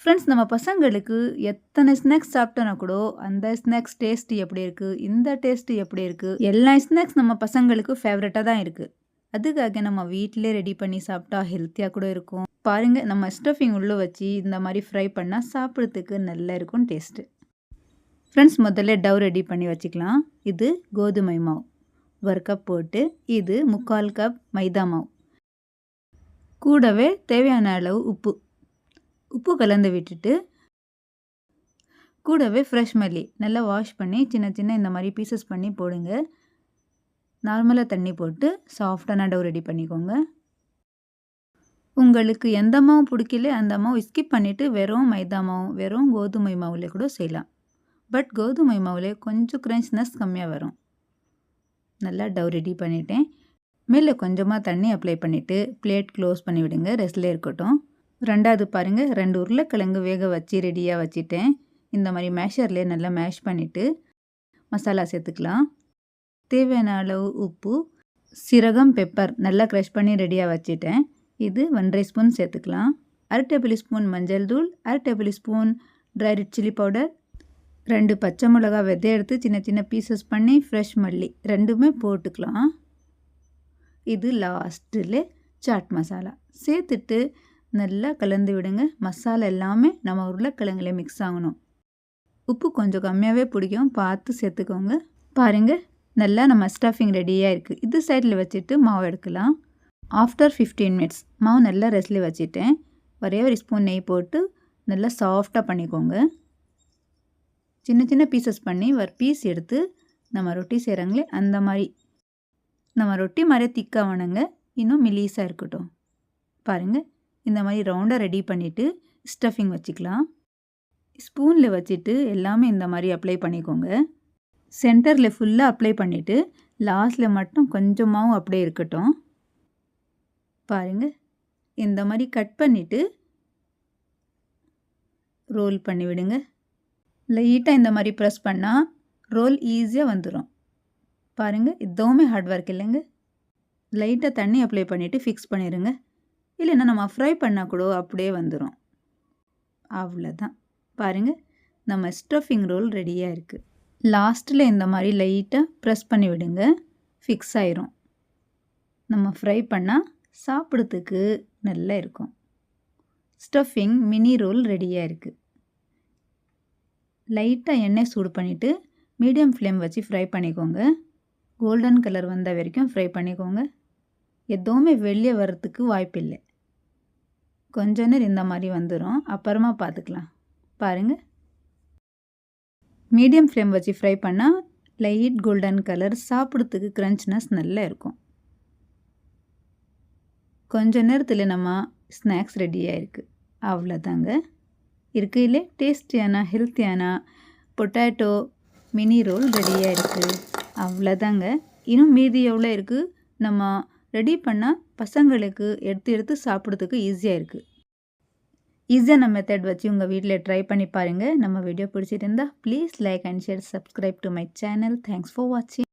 Friends, நம்ம பசங்களுக்கு எத்தனை ஸ்நாக்ஸ் சாப்பிட்டோன்னா கூட அந்த ஸ்நாக்ஸ் டேஸ்ட் எப்படி இருக்குது, இந்த டேஸ்ட் எப்படி இருக்குது, எல்லா ஸ்நாக்ஸ் நம்ம பசங்களுக்கு ஃபேவரட்டாக தான் இருக்குது. அதுக்காக நம்ம வீட்டிலே ரெடி பண்ணி சாப்பிட்டா ஹெல்த்தியாக கூட இருக்கும். பாருங்கள், நம்ம ஸ்டஃபிங் உள்ளே வச்சு இந்த மாதிரி ஃப்ரை பண்ணால் சாப்பிட்றதுக்கு நல்லா இருக்கும் டேஸ்ட்டு. ஃப்ரெண்ட்ஸ், முதல்ல டவ் ரெடி பண்ணி வச்சுக்கலாம். இது கோதுமை மாவு 1 கப் போட்டு, இது 3/4 கப் மைதா மாவு, கூடவே தேவையான அளவு உப்பு கலந்து விட்டுட்டு, கூடவே ஃப்ரெஷ் மல்லி நல்லா வாஷ் பண்ணி சின்ன சின்ன இந்த மாதிரி பீசஸ் பண்ணி போடுங்க. நார்மலாக தண்ணி போட்டு சாஃப்டான டவ் ரெடி பண்ணிக்கோங்க. உங்களுக்கு எந்த மாவு பிடிக்கல அந்த மாவு ஸ்கிப் பண்ணிவிட்டு வெறும் மைதா மாவு, வெறும் கோதுமை மாவில் கூட செய்யலாம். பட் கோதுமை மாவில் கொஞ்சம் க்ரன்ச்னஸ் கம்மியாக வரும். நல்லா டவ் ரெடி பண்ணிட்டேன். மேலே கொஞ்சமாக தண்ணி அப்ளை பண்ணிவிட்டு பிளேட் க்ளோஸ் பண்ணி விடுங்க, ரெஸ்ட்லேயே இருக்கட்டும். ரெண்டாவது பாருங்கள், 2 உருளைக்கிழங்கு வேக வச்சு ரெடியாக வச்சுட்டேன். இந்த மாதிரி மேஷர்லேயே நல்லா மேஷ் பண்ணிவிட்டு மசாலா சேர்த்துக்கலாம். தேவையான அளவு உப்பு, சீரகம், பெப்பர் நல்லா க்ரஷ் பண்ணி ரெடியாக வச்சுட்டேன். இது 1/2 ஸ்பூன் சேர்த்துக்கலாம். 1/2 டேபிள் ஸ்பூன் மஞ்சள் தூள், 1/2 table spoon try red chilli powder, 2 பச்சை மிளகா விதை எடுத்து சின்ன சின்ன பீசஸ் பண்ணி ஃப்ரெஷ் மல்லி ரெண்டுமே போட்டுக்கலாம். இது லாஸ்ட்டில் சாட் மசாலா சேர்த்துட்டு நல்லா கலந்து விடுங்க. மசாலா எல்லாமே நம்ம உருளைக்கிழங்குல மிக்ஸ் ஆகணும். உப்பு கொஞ்சம் கம்மியாகவே பிடிக்கும், பார்த்து சேர்த்துக்கோங்க. பாருங்கள், நல்லா நம்ம ஸ்டஃபிங் ரெடியாக இருக்குது. இது சைடில் வச்சுட்டு மாவு எடுக்கலாம். ஆஃப்டர் 15 மினிட்ஸ் மாவு நல்லா ரெஸ்ட்லேயே வச்சுட்டேன். ஒரே ஒரு ஸ்பூன் நெய் போட்டு நல்லா சாஃப்டாக பண்ணிக்கோங்க. சின்ன சின்ன பீசஸ் பண்ணி ஒரு பீஸ் எடுத்து நம்ம ரொட்டி செய்கிறாங்களே அந்த மாதிரி நம்ம ரொட்டி மாதிரி திக்காக வேணுங்க, இன்னும் மெலிசாக இருக்கட்டும். பாருங்கள், இந்த மாதிரி ரவுண்டாக ரெடி பண்ணிவிட்டு ஸ்டஃபிங் வச்சுக்கலாம். ஸ்பூனில் வச்சுட்டு எல்லாமே இந்த மாதிரி அப்ளை பண்ணிக்கோங்க. சென்டரில் ஃபுல்லாக அப்ளை பண்ணிவிட்டு லாஸ்ட்டில் மட்டும் கொஞ்சமாகவும் அப்படியே இருக்கட்டும். பாருங்கள், இந்த மாதிரி கட் பண்ணிவிட்டு ரோல் பண்ணி விடுங்க. லைட்டாக இந்த மாதிரி ப்ரெஸ் பண்ணால் ரோல் ஈஸியாக வந்துடும். பாருங்கள், எதுவுமே ஹார்ட் ஒர்க் இல்லைங்க. லைட்டாக தண்ணி அப்ளை பண்ணிவிட்டு ஃபிக்ஸ் பண்ணிடுங்க. இல்லைன்னா நம்ம ஃப்ரை பண்ணால் கூட அப்படியே வந்துடும். அவ்வளோதான். பாருங்கள், நம்ம ஸ்டஃபிங் ரோல் ரெடியாக இருக்குது. லாஸ்ட்டில் இந்த மாதிரி லைட்டாக ப்ரெஸ் பண்ணி விடுங்க, ஃபிக்ஸ் ஆயிரும். நம்ம ஃப்ரை பண்ணால் சாப்பிட்றதுக்கு நல்லா இருக்கும். ஸ்டஃபிங் மினி ரோல் ரெடியாக இருக்குது. லைட்டாக எண்ணெய் சூடு பண்ணிவிட்டு மீடியம் ஃப்ளேம் வச்சு ஃப்ரை பண்ணிக்கோங்க. கோல்டன் கலர் வந்த வரைக்கும் ஃப்ரை பண்ணிக்கோங்க. எதுவுமே வெளியே வர்றதுக்கு வாய்ப்பில்லை. கொஞ்ச நேரம் இந்த மாதிரி வந்துடும், அப்புறமா பார்த்துக்கலாம். பாருங்கள், மீடியம் ஃப்ளேம் வச்சு ஃப்ரை பண்ணால் லைட் கோல்டன் கலர், சாப்பிட்றதுக்கு க்ரன்ச்னஸ் நல்லா இருக்கும். கொஞ்ச நேரத்தில் நம்ம ஸ்நாக்ஸ் ரெடியாக இருக்குது. அவ்வளோதாங்க. இருக்கையிலே டேஸ்டியான ஹெல்த்தியான பொட்டேட்டோ மினி ரோல் ரெடியாக இருக்குது. அவ்வளோதாங்க. இன்னும் மீதி எவ்வளோ இருக்குது, நம்ம ரெடி பண்ணால் பசங்களுக்கு எடுத்து சாப்பிட்றதுக்கு ஈஸியாக இருக்குது. ஈஸியான மெத்தட் வச்சு உங்கள் வீட்டில் ட்ரை பண்ணி பாருங்கள். நம்ம வீடியோ பிடிச்சிருந்தா please like and share, subscribe to my channel. Thanks for வாட்சிங்.